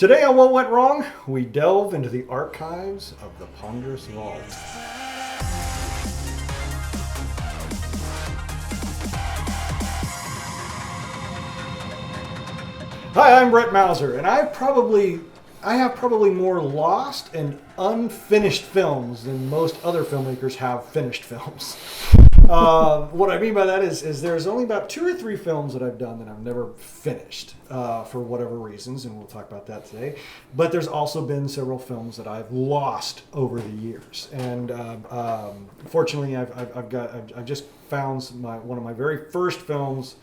Today on What Went Wrong, we delve into the archives of the Ponderous Vault. Hi, I'm Brett Mauser, and I have probably more lost and unfinished films than most other filmmakers have finished films. What I mean by that is there's only about 2 or 3 films that I've done that I've never finished for whatever reasons, and we'll talk about that today. But there's also been several films that I've lost over the years, and fortunately, I've just found one of my very first films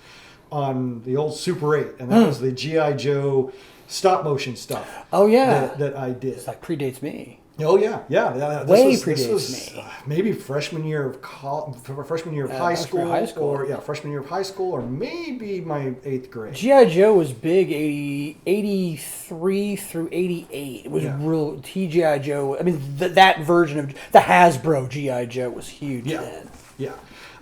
on the old Super 8, and that was the G.I. Joe stop motion stuff. Oh yeah, that I did. It's like predates me. Oh yeah. This was me. Maybe freshman year of freshman year of high school, freshman year of high school, or maybe my 8th grade. G.I. Joe was big 83 through 88. It was real. TGI Joe. I mean, that version of the Hasbro G.I. Joe was huge then. Yeah.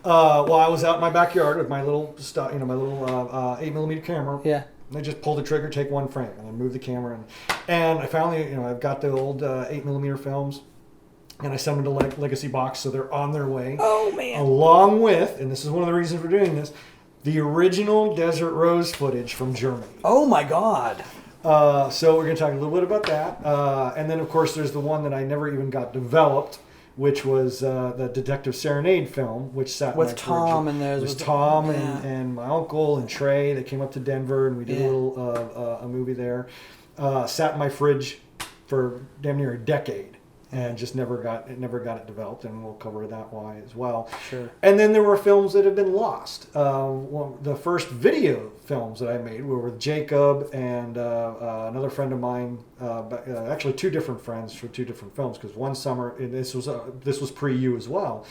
Well, I was out in my backyard with my little 8mm camera. Yeah. And I just pull the trigger, take one frame, and then move the camera. And I finally, I've got the old 8mm films, and I send them to Legacy Box, so they're on their way. Oh, man. Along with, and this is one of the reasons we're doing this, the original Desert Rose footage from Germany. Oh, my God. So we're going to talk a little bit about that. And then, of course, there's the one that I never even got developed, which was the Detective Serenade film, which sat with Tom and there was Tom and my uncle and Trey. They came up to Denver and we did a little a movie there. Sat in my fridge for damn near a decade and just never got it developed, and we'll cover that why as well. Sure. And then there were films that have been lost. The first video films that I made were with Jacob and another friend of mine. Actually, 2 different friends for 2 different films. Because one summer, and this was pre-you as well.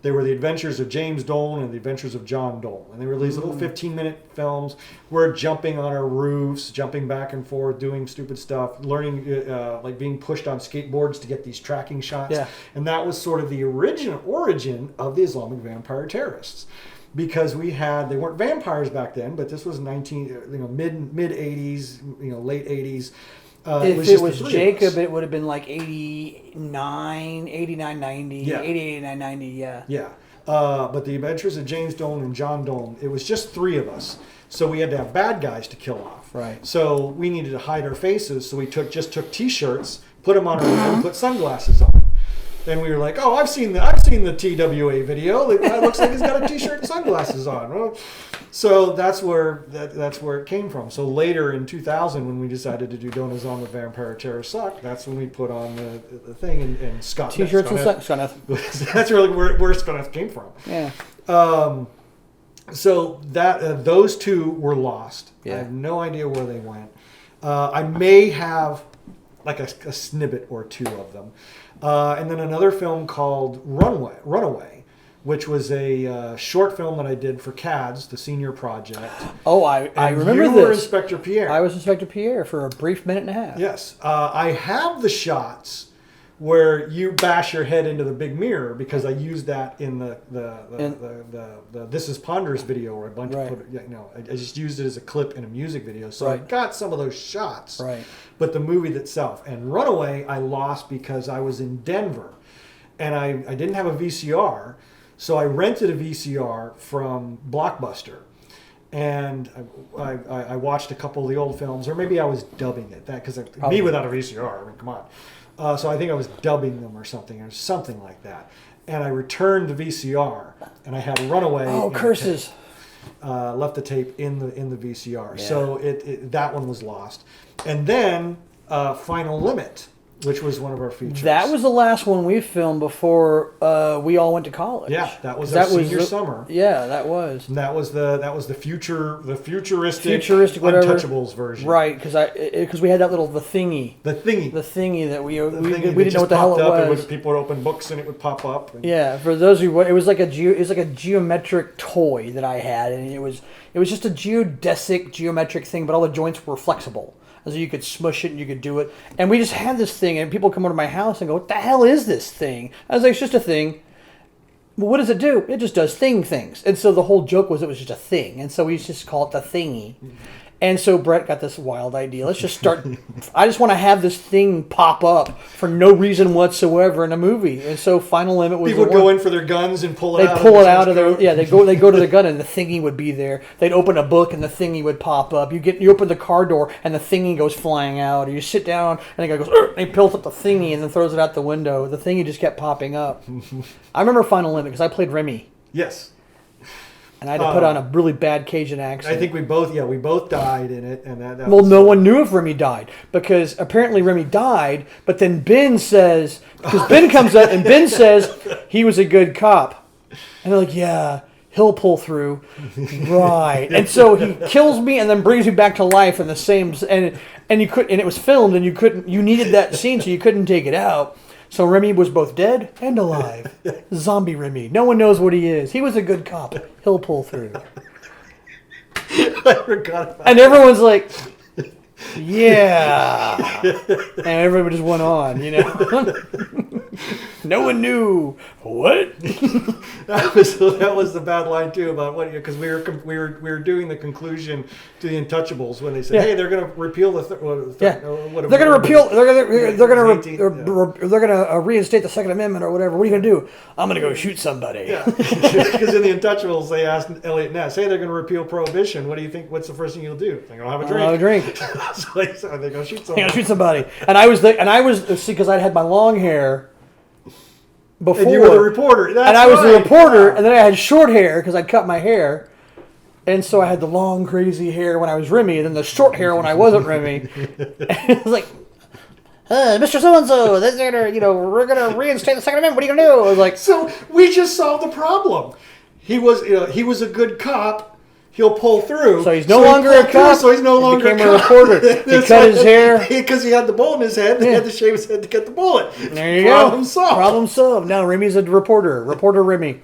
They were The Adventures of James Dolan and The Adventures of John Dolan. And they were these little 15-minute films. We're jumping on our roofs, jumping back and forth, doing stupid stuff, learning, like being pushed on skateboards to get these tracking shots. Yeah. And that was sort of the origin of the Islamic vampire terrorists. Because they weren't vampires back then, but this was mid 80s, late 80s. If it was Jacob, it would have been like 89, 90, 89, 90, yeah. Yeah. But The Adventures of James Dolan and John Dolan, it was just 3 of us. So we had to have bad guys to kill off. Right. So we needed to hide our faces, so we just took T-shirts, put them on our head, and put sunglasses on. And we were like, "Oh, I've seen the TWA video. It looks like he's got a T-shirt and sunglasses on." Well, so that's where it came from. So later in 2000, when we decided to do Don't Islam the Vampire Terror Suck, that's when we put on the thing and Scott. T-shirts and Scott. That's really where Scott came from. Yeah. So that those 2 were lost. Yeah. I have no idea where they went. I may have like a snippet or 2 of them. And then another film called Runaway, which was a short film that I did for CADS, the senior project. Oh, I remember this. You were Inspector Pierre. I was Inspector Pierre for a brief minute and a half. Yes. I have the shots where you bash your head into the big mirror because I used that in the This Is Ponderous video where I just used it as a clip in a music video. So I got some of those shots. Right. But the movie itself. And Runaway I lost because I was in Denver and I didn't have a VCR. So I rented a VCR from Blockbuster. And I watched a couple of the old films, or maybe I was dubbing it. Because me without a VCR, I mean, come on. So I think I was dubbing them or something like that. And I returned the VCR, and I had Runaway. Oh, curses! Left the tape in the VCR, so that one was lost. And then Final Limit, which was one of our features. That was the last one we filmed before we all went to college. Yeah, that was our senior summer. Yeah, that was. And that was the futuristic whatever. Untouchables version. Right, because we had that little the thingy that we didn't know what the hell it was. People would open books and it would pop up. Yeah, for those who it was like a geometric toy that I had, and it was just a geometric thing, but all the joints were flexible. So you could smush it and you could do it. And we just had this thing, and people come over to my house and go, "What the hell is this thing?" I was like, "It's just a thing." Well, what does it do? It just does things. And so the whole joke was it was just a thing. And so we just call it the thingy. And so Brett got this wild idea. Let's just start. I just want to have this thing pop up for no reason whatsoever in a movie. And so Final Limit was. People would go in for their guns and pull it out. They'd pull it out of their. Yeah, they go to the gun and the thingy would be there. They'd open a book and the thingy would pop up. You open the car door and the thingy goes flying out. Or you sit down and the guy goes. And he pulls up the thingy and then throws it out the window. The thingy just kept popping up. I remember Final Limit because I played Remy. Yes. And I had to put on a really bad Cajun accent. I think we both died in it, and that well, was, no one knew if Remy died because apparently Remy died. But then Ben says, because Ben comes up and Ben says he was a good cop, and they're like, yeah, he'll pull through, right? And so he kills me and then brings me back to life in the same and you could and it was filmed and you needed that scene so you couldn't take it out. So Remy was both dead and alive. Zombie Remy. No one knows what he is. He was a good cop. He'll pull through. I forgot about and everyone's like, yeah. And everybody just went on, you know. No one knew. What? that was the bad line too about what because we were doing the conclusion to the Untouchables when they said, hey, they're going to repeal the they're going to repeal. They're going to reinstate the Second Amendment or whatever. What are you going to do? I'm going to go shoot somebody. Yeah, because in the Untouchables they asked Elliot Ness, hey, they're going to repeal prohibition. What do you think? What's the first thing you'll do? They're going to have a drink. I'll have a drink. So they're going to shoot somebody. You're going to shoot somebody. And I was see because I had my long hair. Before. And you were the reporter. And I was the reporter, and then I had short hair because I'd cut my hair. And so I had the long, crazy hair when I was Remy, and then the short hair when I wasn't Remy. And it was like, Mr. So-and-so, we're going to reinstate the Second Amendment. What are you going to do? I was like... So we just solved the problem. He was a good cop. He'll pull through. So he's no longer a cop. So he's no longer a reporter. He cut his hair. Because he had the bullet in his head. And he had to shave his head to get the bullet. There you go. Problem solved. Now Remy's a reporter. Reporter Remy.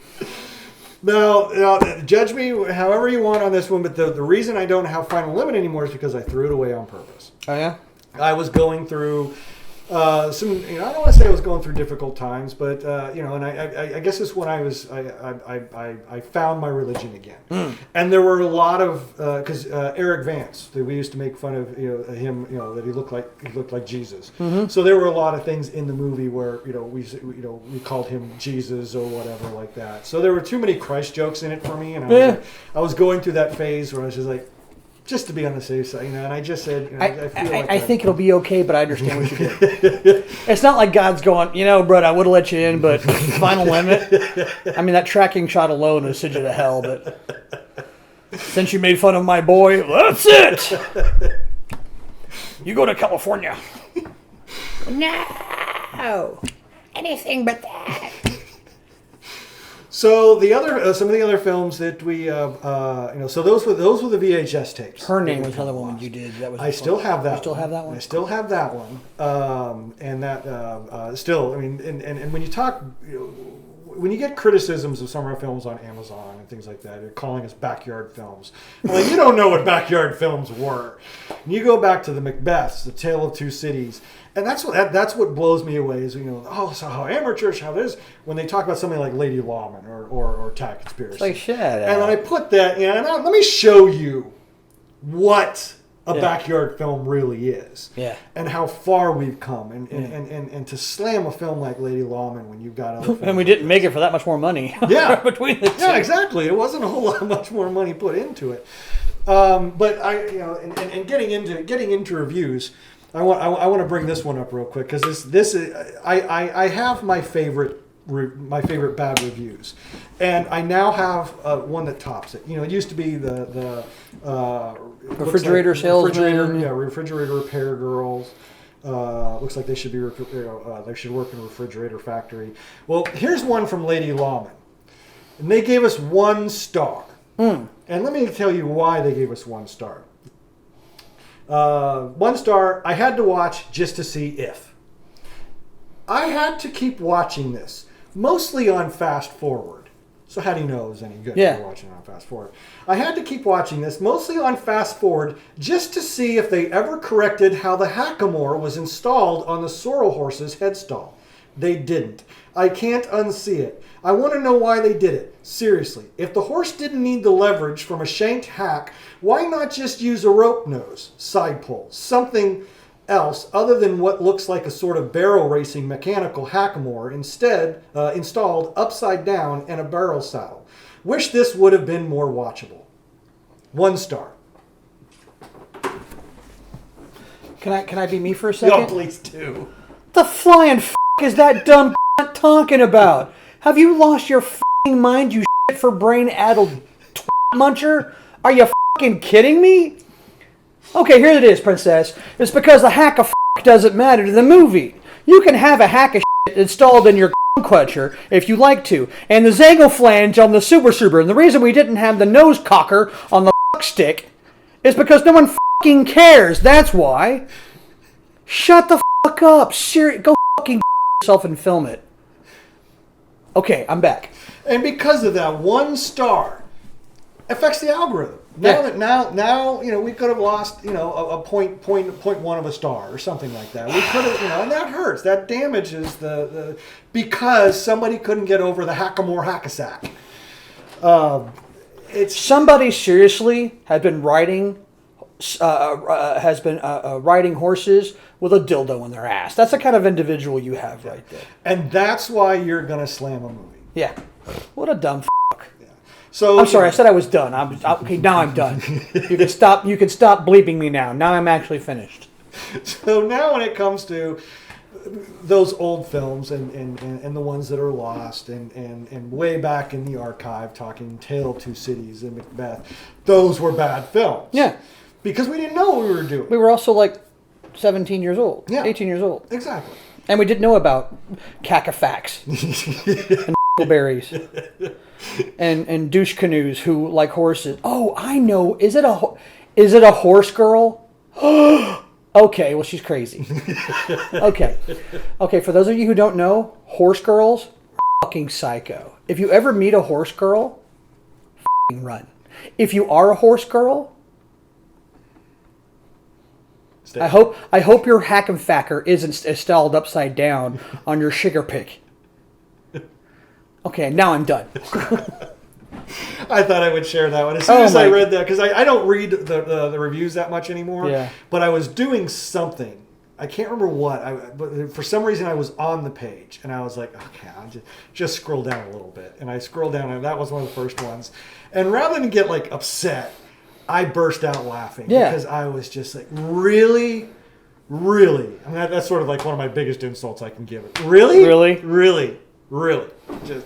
Now, judge me however you want on this one, but the reason I don't have Final Limit anymore is because I threw it away on purpose. Oh, yeah? I was going through... I don't want to say I was going through difficult times, but and I guess it's when I found my religion again, and there were a lot of because Eric Vance, that we used to make fun of him, that he looked like Jesus. Mm-hmm. So there were a lot of things in the movie where we called him Jesus or whatever like that. So there were too many Christ jokes in it for me, and I was going through that phase where I was just like, just to be on the safe side, and I just said, I think it'll be okay, but I understand what you did. It's not like God's going, Brett, I would have let you in, but Final Limit. I mean, that tracking shot alone would send you to hell, but since you made fun of my boy, that's it. You go to California. No, anything but that. So the other, some of the other films that we, so those were the VHS tapes. Her Name was another one you did. That was. I still have that. You still have that one. I still have that one, and that still. I mean, and when you talk, when you get criticisms of some of our films on Amazon and things like that, they're calling us backyard films. Well, you don't know what backyard films were. And you go back to the Macbeths, The Tale of Two Cities. And that's what blows me away is, so how amateurish, how this, when they talk about something like Lady Lawman or Tag Conspiracy. It's like, shit. And then I put that, let me show you what a backyard film really is. Yeah. And how far we've come. And to slam a film like Lady Lawman when you've got other films. And we didn't make it for that much more money. Yeah. Between the two. Yeah, exactly. It wasn't a whole lot much more money put into it. But I, and getting into reviews, I want to bring this one up real quick because this is I have my favorite bad reviews, and I now have one that tops it. it used to be the refrigerator salesman, refrigerator repair girls. Looks like they should be they should work in a refrigerator factory. Well, here's one from Lady Lawman, and they gave us 1 star. And let me tell you why they gave us 1 star. 1 star, I had to watch just to see if. I had to keep watching this, mostly on fast forward. So how do you know it was any good if you're watching it on fast forward? I had to keep watching this, mostly on fast forward, just to see if they ever corrected how the hackamore was installed on the sorrel horse's headstall. They didn't. I can't unsee it. I want to know why they did it. Seriously, if the horse didn't need the leverage from a shanked hack, why not just use a rope nose, side pull, something else other than what looks like a sort of barrel racing mechanical hackamore instead installed upside down in a barrel saddle? Wish this would have been more watchable. 1 star. Can I be me for a second? No, please do. The flying f*** is that dumb talking about? Have you lost your f***ing mind, you shit for brain-addled muncher? Are you f***ing kidding me? Okay, here it is, princess. It's because the hack of f*** doesn't matter to the movie. You can have a hack of shit installed in your quetcher if you like to, and the Zago flange on the Super Super. And the reason we didn't have the nose cocker on the f*** stick is because no one f***ing cares. That's why. Shut the f*** up. Go f***ing yourself and film it. Okay, I'm back. And because of that 1 star, affects the algorithm. Now we could have lost a point one of a star or something like that. We could have and that hurts. That damages the because somebody couldn't get over the hackamore hackasack. It's somebody seriously had been riding riding horses with a dildo in their ass. That's the kind of individual you have right there. And that's why you're gonna slam a movie. Yeah. What a dumb fuck. Yeah. So I'm sorry, I said I was done. Okay, now I'm done. You can stop bleeping me now. Now I'm actually finished. So now when it comes to those old films and the ones that are lost and way back in the archive, talking Tale of Two Cities and Macbeth, those were bad films. Yeah. Because we didn't know what we were doing. We were also like 17 years old. Yeah. 18 years old. Exactly. And we didn't know about cacafax and berries and douche canoes who like horses. Oh, I know. Is it a horse girl? Okay, well, she's crazy. Okay. For those of you who don't know, horse girls are fucking psycho. If you ever meet a horse girl, fucking run. If you are a horse girl, I hope your hack and facker isn't installed upside down on your sugar pick. Okay, now I'm done. I thought I would share that one as soon as I read that, because I don't read the reviews that much anymore. Yeah. But I was doing something. I can't remember what. But for some reason I was on the page and I was like, okay, I'll just scroll down a little bit. And I scrolled down and that was one of the first ones. And rather than get like upset, I burst out laughing because I was just like, really? Really? I mean, that's sort of like one of my biggest insults I can give it. Really? Really? Just,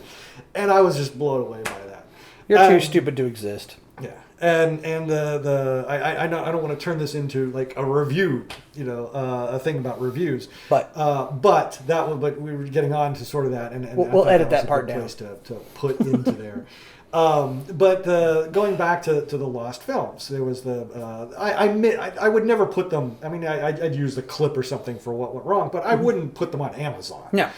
and I was just blown away by that. You're too stupid to exist. Yeah. And I don't want to turn this into like a review, a thing about reviews. But we were getting on to sort of that, and we'll edit that part down. Place to put into there. But going back to the lost films, there was I would never put them. I mean, I'd use the clip or something for what went wrong, but I wouldn't put them on Amazon. No.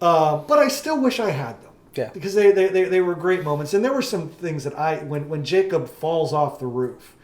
But I still wish I had them. Yeah. Because they were great moments, and there were some things that when Jacob falls off the roof.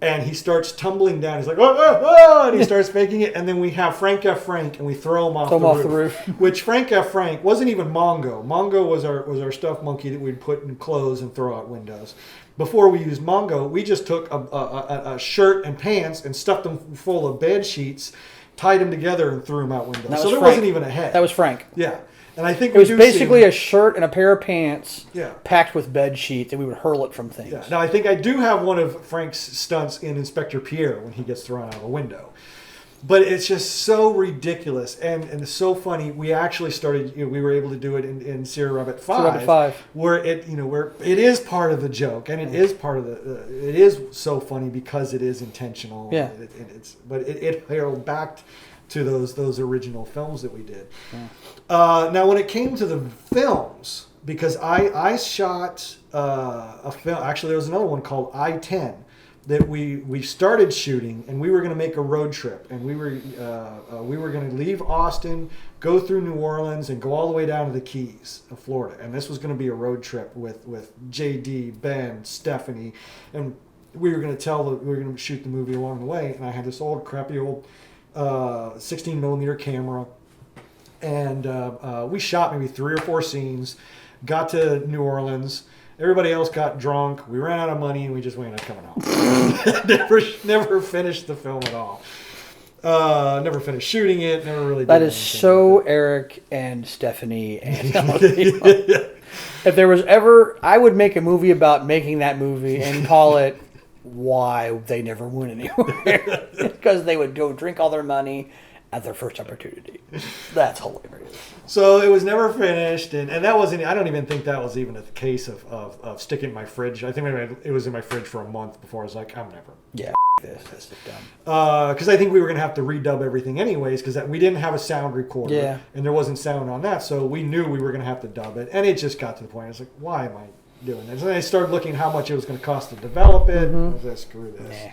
And he starts tumbling down. He's like, oh, and he starts faking it. And then we have Frank F. Frank, and we throw him off the roof. Which Frank F. Frank wasn't even Mongo. Mongo was our stuffed monkey that we'd put in clothes and throw out windows. Before we used Mongo, we just took a shirt and pants and stuffed them full of bed sheets, tied them together, and threw them out windows. So there wasn't even a head. That was Frank. Yeah. And I think it was basically a shirt and a pair of pants packed with bed sheets, and we would hurl it from things. Yeah. Now, I think I do have one of Frank's stunts in Inspector Pierre when he gets thrown out of a window. But it's just so ridiculous and it's so funny. We actually started, we were able to do it in Serial Rabbit 5, where it is part of the joke, and it is part of it is so funny because it is intentional. Yeah. But it harrowed back to those original films that we did. Yeah. Now, when it came to the films, because I shot a film. Actually, there was another one called I-10 that we started shooting, and we were going to make a road trip, and we were going to leave Austin, go through New Orleans, and go all the way down to the Keys of Florida. And this was going to be a road trip with JD, Ben, Stephanie, and we were going to shoot the movie along the way. And I had this crappy old 16 millimeter camera. And we shot maybe 3 or 4 scenes, got to New Orleans. Everybody else got drunk. We ran out of money, and we just went, coming home. never finished the film at all. Never finished shooting it. Never really. That did is anything so with Eric and Stephanie and if there was ever, I would make a movie about making that movie and call it "Why They Never Went Anywhere," because they would go drink all their money at their first opportunity. That's hilarious. So it was never finished, and that wasn't. I don't even think that was even a case of sticking it in my fridge. I think maybe it was in my fridge for a month before I was like, I'm never. Yeah, this is dumb. Because I think we were going to have to redub everything anyways, because we didn't have a sound recorder, Yeah. and there wasn't sound on that, so we knew we were going to have to dub it, and it just got to the point. I was like, why am I doing this? And then I started looking how much it was going to cost to develop it. And I was like, screw this.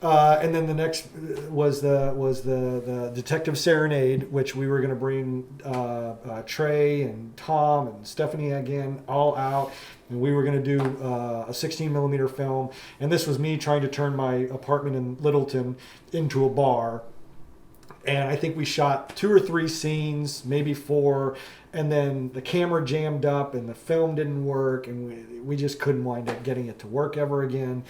Nah. And then the next was the Detective Serenade, which we were going to bring Trey and Tom and Stephanie again all out, and we were going to do a 16 millimeter film. And this was me trying to turn my apartment in Littleton into a bar. And I think we shot 2 or 3 scenes, maybe 4, and then the camera jammed up and the film didn't work, and we just couldn't wind up getting it to work ever again.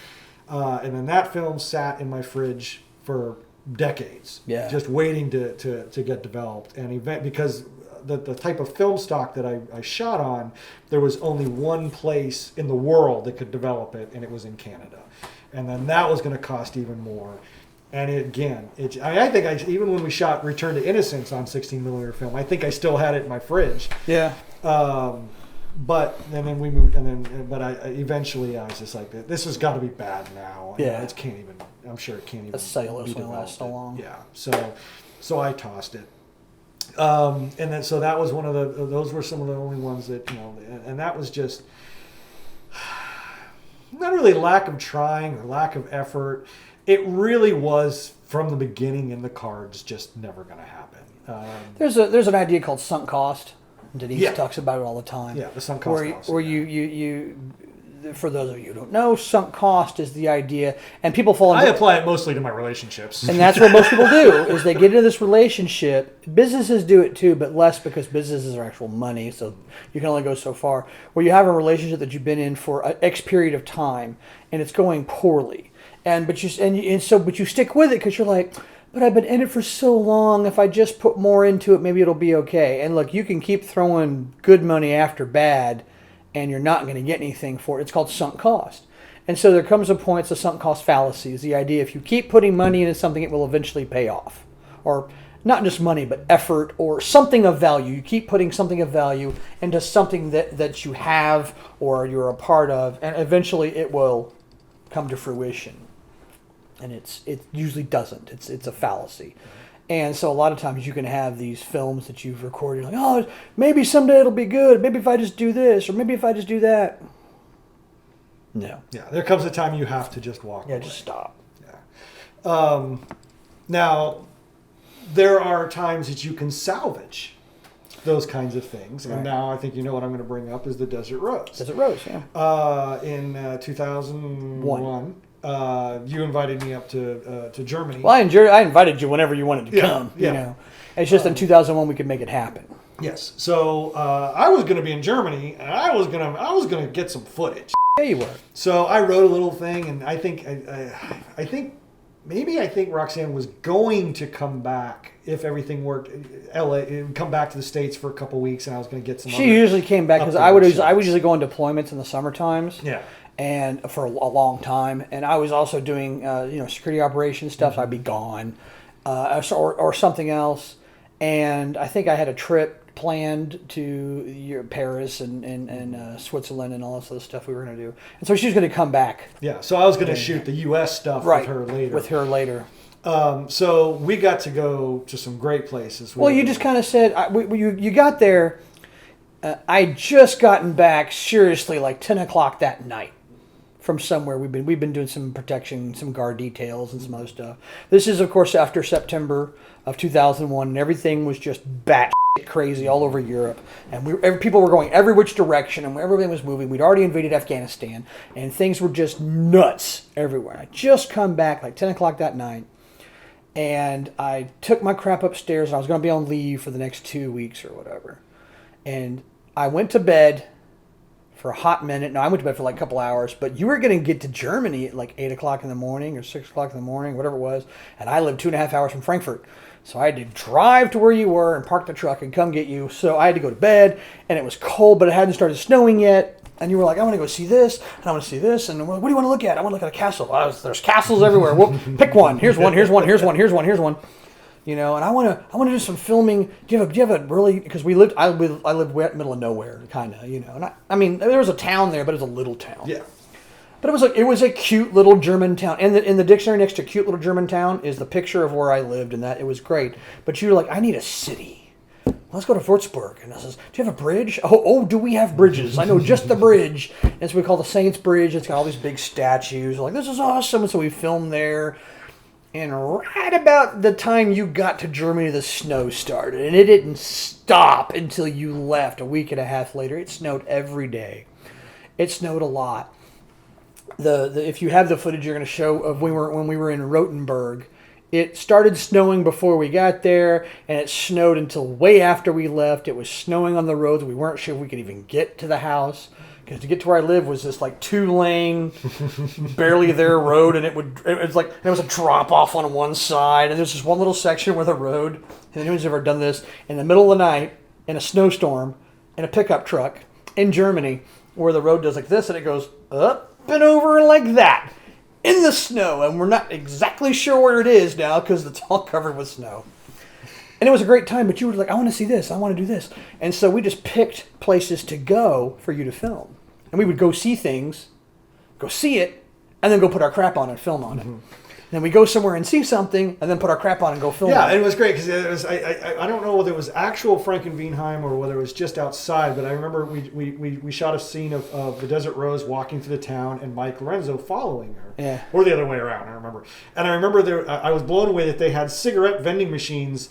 And then that film sat in my fridge for decades, just waiting to get developed. And because the type of film stock that I shot on, there was only one place in the world that could develop it, and it was in Canada. And then that was going to cost even more. And I think even when we shot Return to Innocence on 16 millimeter film, I think I still had it in my fridge. Yeah. But and then we moved, but eventually I was just like, this has got to be bad now. Yeah. It can't even. I'm sure it can't even. The cellulose be only lasts so developed. long. Yeah. So I tossed it. And then so that was one of those were some of the only ones that and that was just not really lack of trying or lack of effort. It really was from the beginning in the cards, just never going to happen. There's an idea called sunk cost. Denise talks about it all the time. Yeah, the sunk cost. Where you for those of you who don't know, sunk cost is the idea, and people fall into I apply it mostly to my relationships. And that's what most people do, is they get into this relationship. Businesses do it too, but less because businesses are actual money, so you can only go so far. Where you have a relationship that you've been in for an X period of time, and it's going poorly. But you stick with it because you're like, but I've been in it for so long. If I just put more into it, maybe it'll be okay. And look, you can keep throwing good money after bad, and you're not going to get anything for it. It's called sunk cost. And so there comes a point, it's a sunk cost fallacy. Is the idea if you keep putting money into something, it will eventually pay off. Or not just money, but effort or something of value. You keep putting something of value into something that you have or you're a part of, and eventually it will come to fruition. And it usually doesn't. It's a fallacy. And so a lot of times you can have these films that you've recorded, like, oh, maybe someday it'll be good. Maybe if I just do this, or maybe if I just do that. No. Yeah, there comes a time you have to just walk away. Yeah, just stop. Yeah. Now, there are times that you can salvage those kinds of things. Right. And now I think you know what I'm going to bring up is the Desert Rose. Desert Rose, yeah. In 2001. You invited me up to Germany. Well, I invited you whenever you wanted to come. Yeah. You know, it's just in 2001 we could make it happen. Yes. So I was going to be in Germany, and I was going to get some footage. Yeah, you were. So I wrote a little thing, and I think Roxanne was going to come back if everything worked. Come back to the States for a couple weeks, and I was going to get some. She usually came back because I would usually go on deployments in the summer times. Yeah. And for a long time, and I was also doing security operations stuff. So I'd be gone, or something else. And I think I had a trip planned to Paris and Switzerland and all this other stuff we were going to do. And so she was going to come back. Yeah. So I was going to shoot the U.S. stuff with her later. So we got to go to some great places. Well, you just kind of said you got there. I just gotten back seriously like 10 o'clock that night. From somewhere we've been doing some protection, some guard details, and some other stuff. This is, of course, after September of 2001, and everything was just batshit crazy all over Europe, and people were going every which direction, and everything was moving. We'd already invaded Afghanistan, and things were just nuts everywhere. I just come back like 10 o'clock that night, And I took my crap upstairs, and I was going to be on leave for the next 2 weeks or whatever. And I went to bed for a hot minute. No, I went to bed for like a couple hours, but you were going to get to Germany at like 8 o'clock in the morning or 6 o'clock in the morning, whatever it was. And I lived 2.5 hours from Frankfurt. So I had to drive to where you were and park the truck and come get you. So I had to go to bed, and it was cold, but it hadn't started snowing yet. And you were like, I want to go see this, and I want to see this. And we're like, what do you want to look at? I want to look at a castle. There's castles everywhere. Well, pick one. Here's one. Here's one. Here's one. Here's one. Here's one. You know, and I want to do some filming. Do you have a really, because I lived way out in the middle of nowhere, kind of, you know. And I mean, there was a town there, but it was a little town. Yeah. But it was a cute little German town. And in the dictionary next to cute little German town is the picture of where I lived, and that it was great. But you were like, I need a city. Let's go to Würzburg. And I says, do you have a bridge? Oh, do we have bridges? I know just the bridge. And it's what we call the Saints Bridge. It's got all these big statues. We're like, this is awesome. And so we filmed there. And right about the time you got to Germany, the snow started. And it didn't stop until you left a week and a half later. It snowed every day. It snowed a lot. If you have the footage you're going to show of when we were in Rothenburg, it started snowing before we got there, and it snowed until way after we left. It was snowing on the roads. We weren't sure if we could even get to the house, because to get to where I live was this like 2-lane, barely there road, and it was a drop off on one side, and there's this one little section where the road, and anyone's ever done this, in the middle of the night, in a snowstorm, in a pickup truck, in Germany, where the road does like this, and it goes up and over like that. In the snow, and we're not exactly sure where it is now because it's all covered with snow. And it was a great time, but you were like, I want to see this, I want to do this. And so we just picked places to go for you to film. And we would go see things, go see it, and then go put our crap on and film on it. Then we go somewhere and see something, and then put our crap on and go film. Yeah, it was great because it was. I don't know whether it was actual Frankenweinheim or whether it was just outside, but I remember we shot a scene of the Desert Rose walking through the town and Mike Lorenzo following her. Yeah. Or the other way around. I remember, and I remember I was blown away that they had cigarette vending machines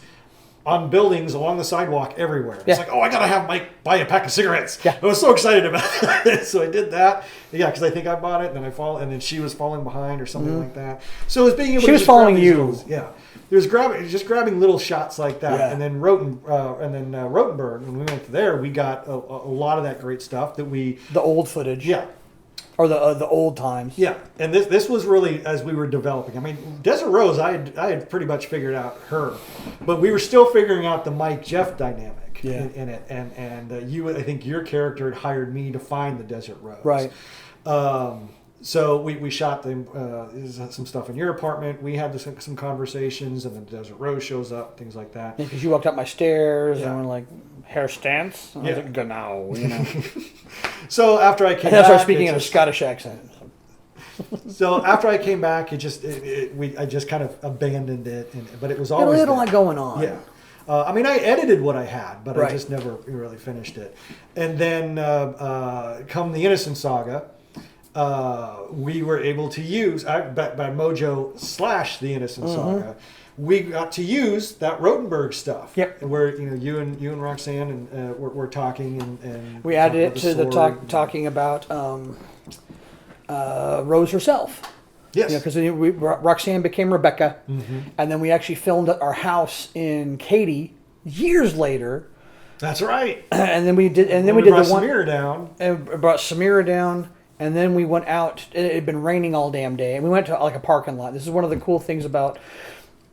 on buildings along the sidewalk everywhere. It's like, oh, I gotta have Mike buy a pack of cigarettes. Yeah. I was so excited about it. So I did that. Yeah, because I think I bought it, and then and then she was falling behind or something like that. So it was being able she was following you. Yeah. It was grabbing little shots like that. Yeah. And then Rothenburg, when we went there, we got a lot of that great stuff the old footage. Yeah. Or the old times. Yeah, and this was really as we were developing. I mean, Desert Rose, I had pretty much figured out her, but we were still figuring out the Mike Jeff dynamic in it. And I think your character had hired me to find the Desert Rose. Right. So we shot some stuff in your apartment. We had some conversations, and then Desert Rose shows up, things like that. Because you walked up my stairs and were like, hair stance? I was like, genau, you know. So after I came back... And I started speaking in a Scottish accent. So after I came back, I just kind of abandoned it. But it was always... a little lot going on. Yeah. I mean, I edited what I had, but I just never really finished it. And then come the Innocent Saga... we were able to use by Mojo / the Innocent Saga. We got to use that Rothenburg stuff. Yep. Where you and Roxanne and we're talking and we added it to the talking about Rose herself. Yes. Because Roxanne became Rebecca, and then we actually filmed at our house in Katy years later. That's right. And then we did the one. Samira down. And brought Samira down. And then we went out. It had been raining all damn day, and we went to like a parking lot. This is one of the cool things about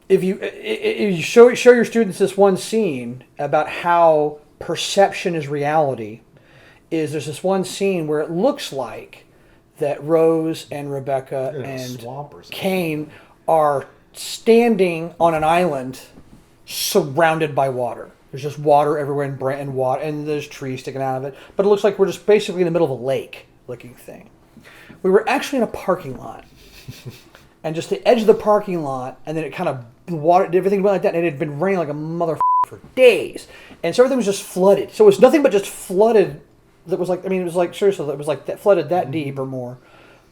if you show your students this one scene about how perception is reality. There's this one scene where it looks like that Rose and Rebecca and Cain are standing on an island surrounded by water. There's just water everywhere and water, and there's trees sticking out of it. But it looks like we're just basically in the middle of a lake looking thing. We were actually in a parking lot. And just the edge of the parking lot, and then it kind of water, everything went like that, and it had been raining like a mother for days. And so everything was just flooded. So it was nothing but just flooded. That was like, I mean, it was like, seriously, it was like that flooded that deep or more.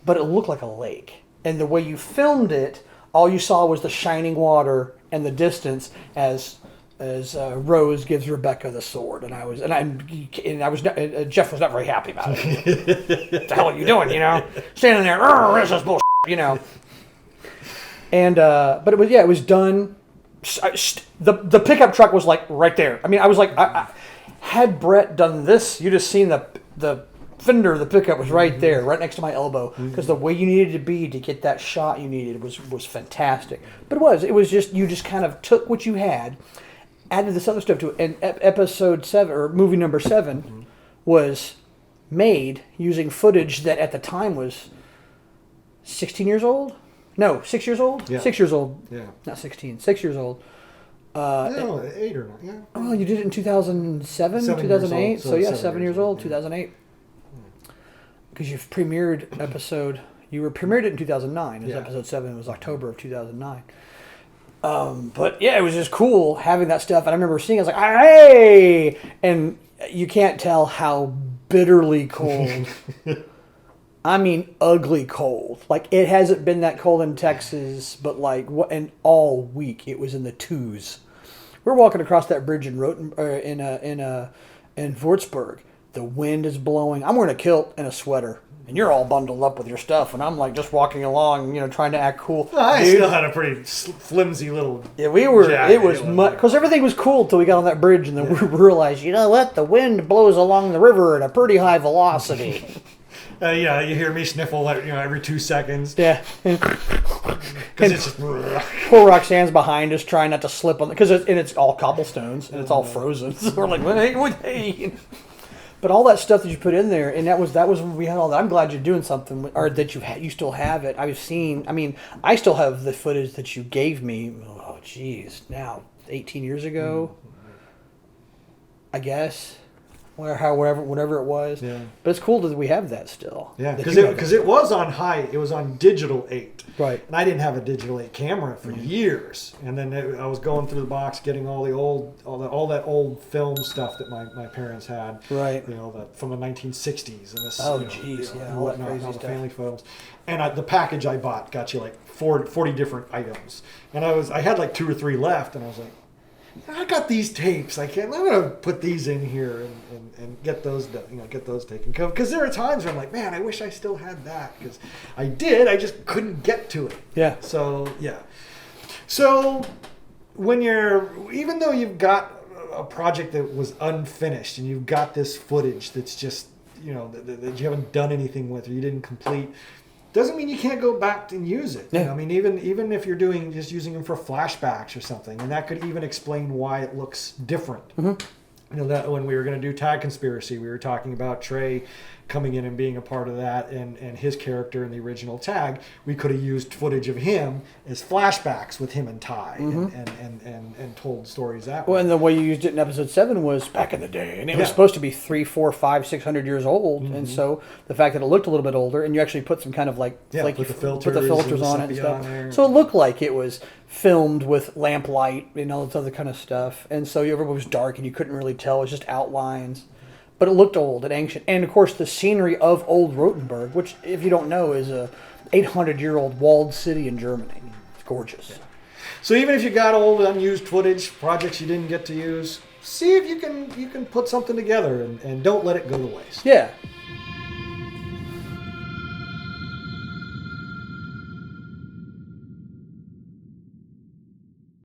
But it looked like a lake. And the way you filmed it, all you saw was the shining water and the distance as Rose gives Rebecca the sword, Jeff was not very happy about it. What the hell are you doing? You know, standing there, this is bullshit. You know, And but it was done. The pickup truck was like right there. I mean, I was like, had Brett done this, you'd have seen the fender of the pickup was right there, right next to my elbow, because the way you needed to be to get that shot you needed was fantastic. But it was just, you just kind of took what you had, added this other stuff to it, and episode 7 or movie number 7 was made using footage that at the time was 16 years old. No, 6 years old? Yeah. 6 years old. Yeah. Not 16. 6 years old. No, 8 or 9. Yeah. Oh, you did it in 2007, 7 years 2008? old, So yeah, 7 7 years years old, old, 2008. Because you've premiered episode, premiered it in 2009. It was Yeah. episode 7, it was October of 2009. But yeah, it was just cool having that stuff. And I remember seeing it, I was like, hey! And you can't tell how bitterly cold. I mean, ugly cold. Like, it hasn't been that cold in Texas, but like, and all week it was in the 2s. We're walking across that bridge in in Würzburg. The wind is blowing. I'm wearing a kilt and a sweater, and you're all bundled up with your stuff, and I'm like just walking along, trying to act cool. I Dude, still had a pretty flimsy little. yeah, we were. jacket. It was because everything was cool till we got on that bridge, and then we realized, you know what? The wind blows along the river at a pretty high velocity. Yeah, you hear me sniffle every 2 seconds. Yeah. Because it's just. Poor Roxanne's behind us, trying not to slip on because it's all cobblestones and it's all frozen. So we're like, hey. But all that stuff that you put in there, and that was when we had all that. I'm glad you're doing something, or that you still have it. I still have the footage that you gave me. Oh, geez, now 18 years ago, I guess. Whatever it was. Yeah. But it's cool that we have that still. Yeah, That you have because it was on it was on digital 8. Right. And I didn't have a digital 8 camera for years. And then I was going through the box getting all that old film stuff that my parents had. Right. From the 1960s and this. Oh, jeez, yeah, all that crazy all the stuff. family films. And the package I bought got you like 40 different items. And I had like 2 or 3 left, and I was like, I got these tapes. I'm gonna put these in here and get those done, get those taken care of. Because there are times where I'm like, man, I wish I still had that, because I did. I just couldn't get to it. Yeah. So yeah. So even though you've got a project that was unfinished and you've got this footage that's just that you haven't done anything with or you didn't complete, doesn't mean you can't go back and use it. Yeah. I mean, even if you're using them for flashbacks or something, and that could even explain why it looks different. Mm-hmm. That when we were going to do Tag Conspiracy, we were talking about Trey coming in and being a part of that, and his character in the original Tag. We could have used footage of him as flashbacks with him and Ty, and told stories that way. Well, and the way you used it in episode 7 was back in the day, and it was supposed to be 300, 400, 500, 600 years old, and so the fact that it looked a little bit older, and you actually put some kind of put the filters on it and stuff, there. so it looked like it was filmed with lamplight and all this other kind of stuff, and so everyone was dark and you couldn't really tell; it was just outlines. But it looked old and ancient. And, of course, the scenery of Old Rotenburg, which, if you don't know, is a 800-year-old walled city in Germany. It's gorgeous. Yeah. So even if you got old, unused footage, projects you didn't get to use, see if you can put something together and don't let it go to waste. Yeah.